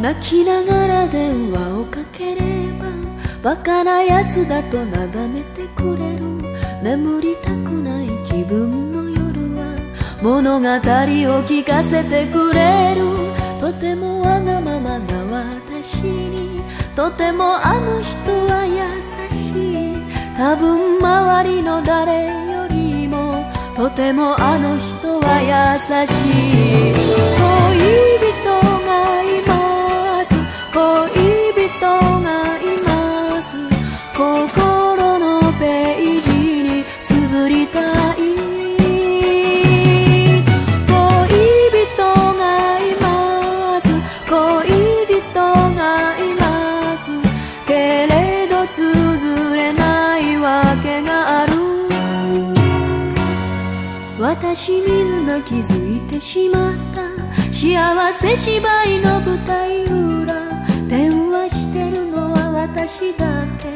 泣きながら電話をかければバカなやつだとなだめてくれる。眠りたくない気分の夜は物語を聞かせてくれる。とてもわがままな私にとてもあの人は優しい。多分周りの誰よりもとてもあの人は優しい。恋人がいます、恋人がいます。心のページに綴りたい。恋人がいます、恋人がいます。けれど綴れないわけがある。私みんな気づいてしまった。幸せ芝居の舞台裏。電話してるのは私だけ。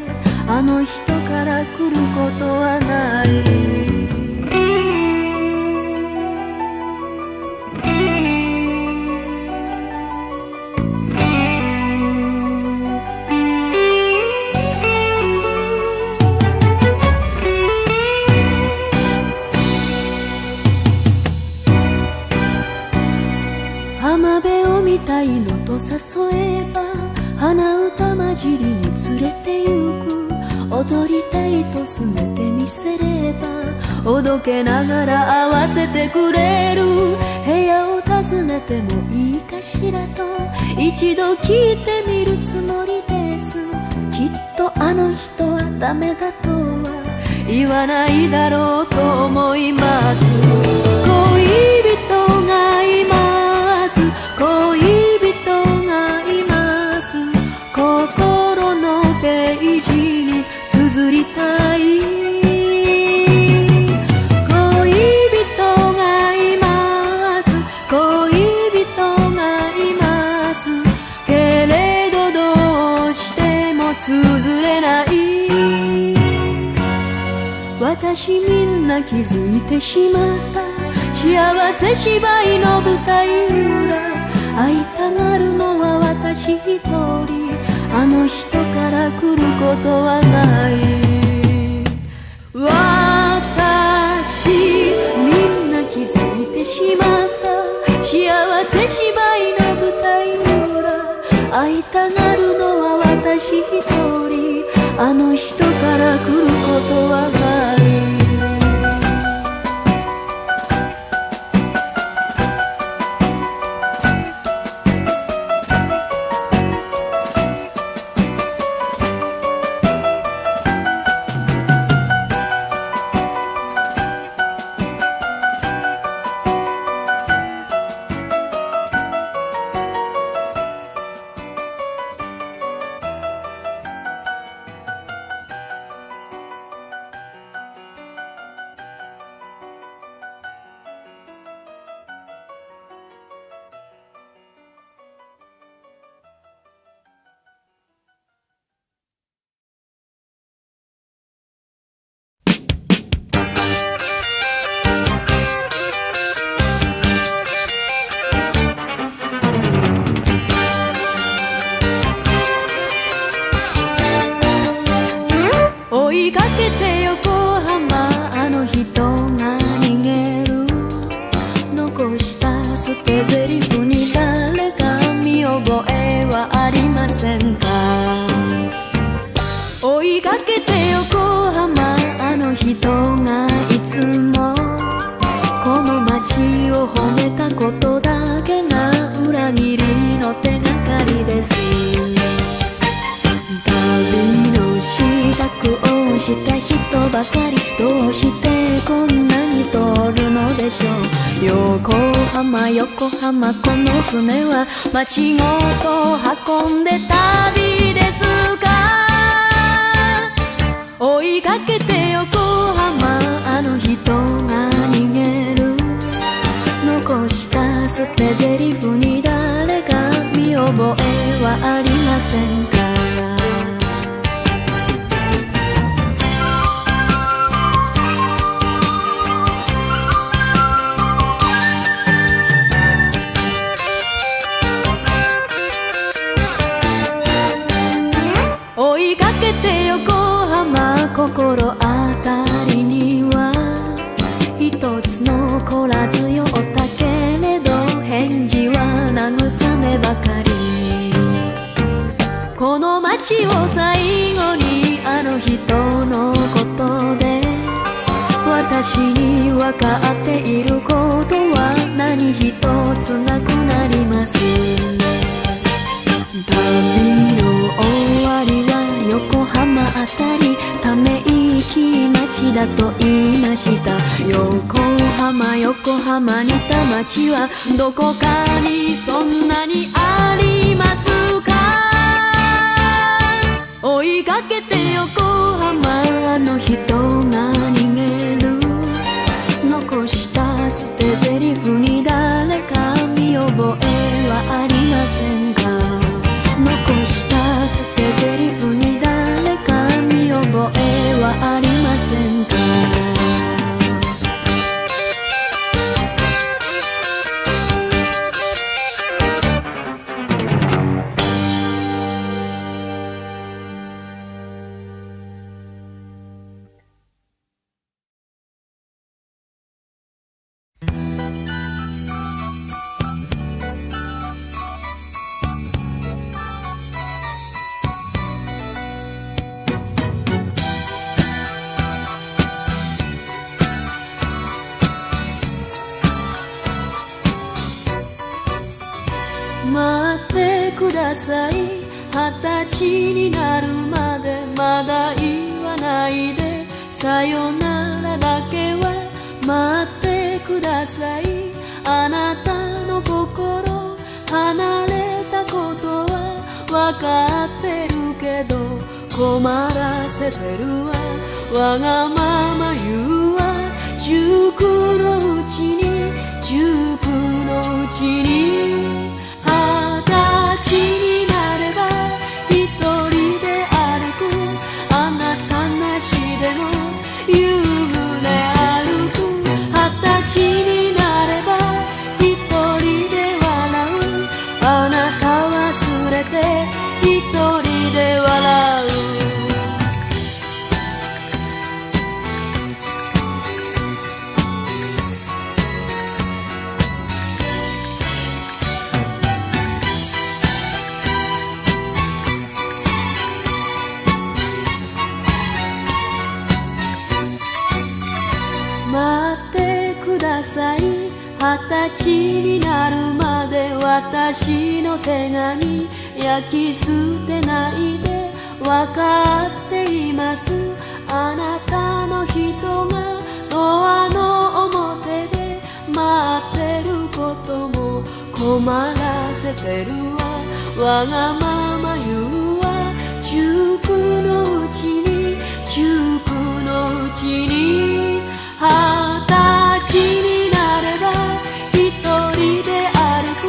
あの人から来ることはない。浜辺を見たいのと誘えば鼻歌混じりに連れて行く。踊りたいとすねてみせればおどけながら合わせてくれる。部屋を訪ねてもいいかしらと一度聞いてみるつもりです。きっとあの人はダメだとは言わないだろうと思います。恋人がいます、恋人がいます。心のページに綴りたい。恋人がいます、恋人がいます。けれどどうしても綴れない。私みんな気づいてしまった。幸せ芝居の舞台裏。会いたがるのは私一人。あの人から来ることはない。私みんな気づいてしまった。幸せ芝居の舞台裏。会いたがるのは私一人。あの人から来ることはない。追いかけて横浜、あの人が逃げる。残した捨て台詞に誰か見覚えはありませんか。追いかけて横浜、あの人がいつもこの街を褒めたことだけが裏切りの手がかりです。旅の支度をした人ばかり、どうしてこんなに通るのでしょう。横浜横浜、この船は街ごと運んで旅ですか。追いかけて横浜、せんか。追いかけて横浜心当たりには一つのこら強ったけれど返事は慰めばかり。この街を最後にあの人のことで私に分かっていることは何一つなくなります。旅の終わりは横浜あたりため息町だと言いました。横浜にた町はどこかにそんなにありますか。追いかけて横浜の人が逃げる残した捨て台詞に誰か見覚えはありませんか。残した捨て台詞に誰か見覚えはありませんか。待ってください、20歳になるまでまだ言わないで、さよならだけは待ってください。あなたの心離れたことは分かってるけど困らせてるわ。わがまま言うわ。塾のうちに20歳になれば一人で歩く。あなたなしでも夕暮れ歩く。20歳になれば一人で笑う。あなた忘れて一人で笑う。待ってください、20歳になるまで私の手紙焼き捨てないで。分かっています。あなたの人がドアの表で待ってることも困らせてるわ。わがまま言うわ。塾のうちに20歳になれば一人で歩く。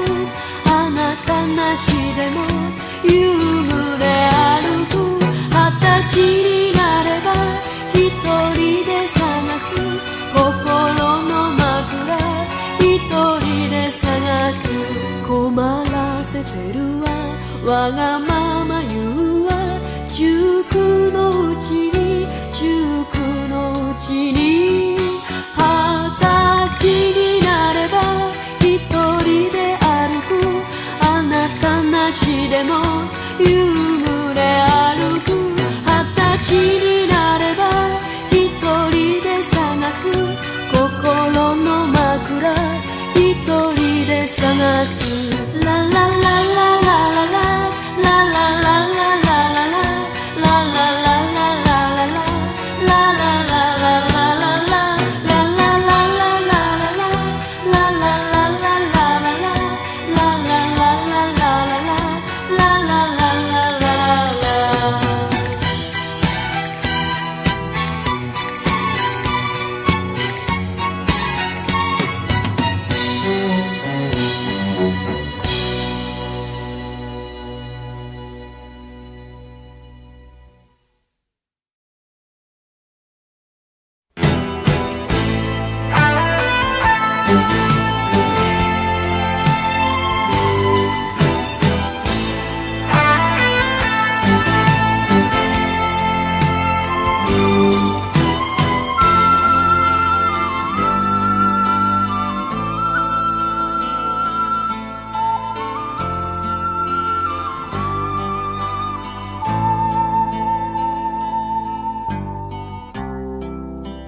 あなたなしでも夕暮れ歩く。20歳になれば一人で探す。心の枕一人で探す。困らせてるわ。わがまま言うわ。塾のうちに20歳になれば一人で歩く。あなたなしでも夕暮れ歩く。20歳になれば一人で探す。心の枕一人で探す。ララララララララララ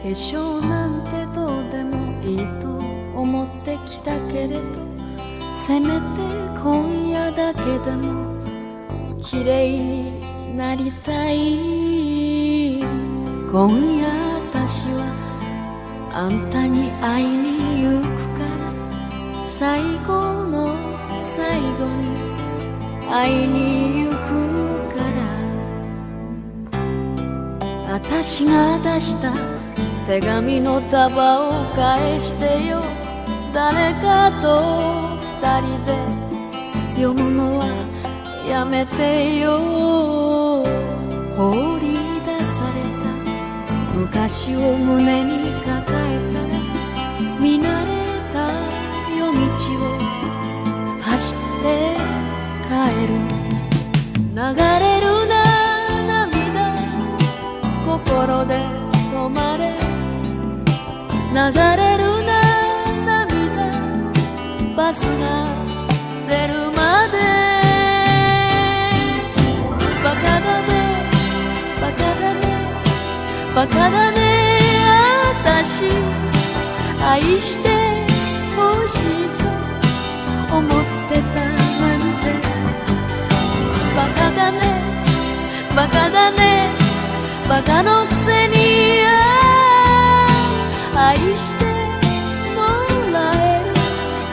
化粧なんてどうでもいいと思ってきたけれど、せめて今夜だけでも綺麗になりたい。今夜私はあんたに会いに行くから、最後の最後に会いに行くから。私が出した手紙の束を返してよ。誰かと二人で読むのはやめてよ。放り出された昔を胸に抱えたら、見慣れた夜道を走って帰る。流れるな涙、心で止まれ。流れるな涙、バスが出るまで。バカだねバカだねバカだね、私愛してほしいと思ってたなんて。バカだねバカだねバカのくせに愛してもらえる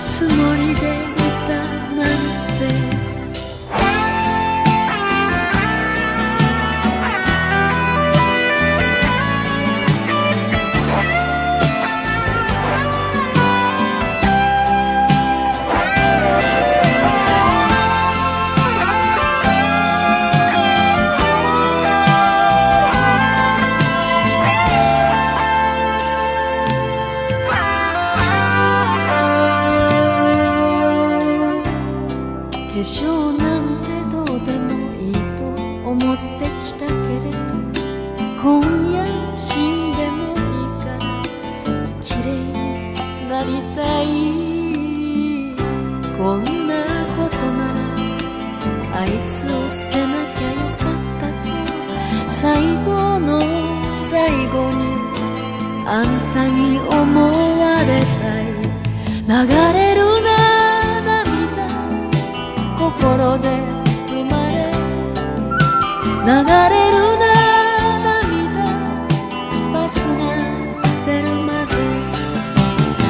つもりでいたなんて。化粧なんてどうでもいいと思ってきたけれど、今夜死んでもいいから綺麗になりたい。こんなことならあいつを捨てなきゃよかったと、最後の最後にあんたに思われたい。流れる心で生まれ。流れるな涙、バスが出るまで。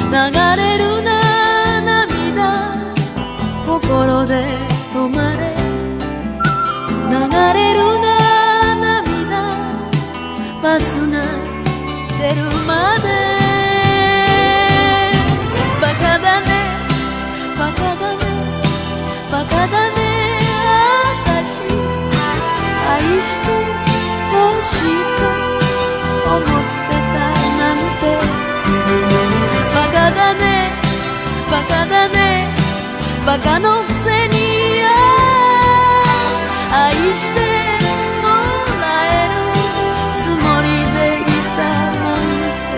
流れるな涙、心で止まれ。流れるな涙、バスが出るまで。バカだねバカだねバカだね、私愛してほしいと思ってたなんて。バカだねバカだねバカのくせに愛してもらえるつもりでいたなんて。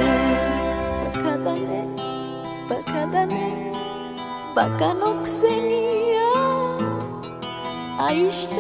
バカだねバカだねバカのくせに愛して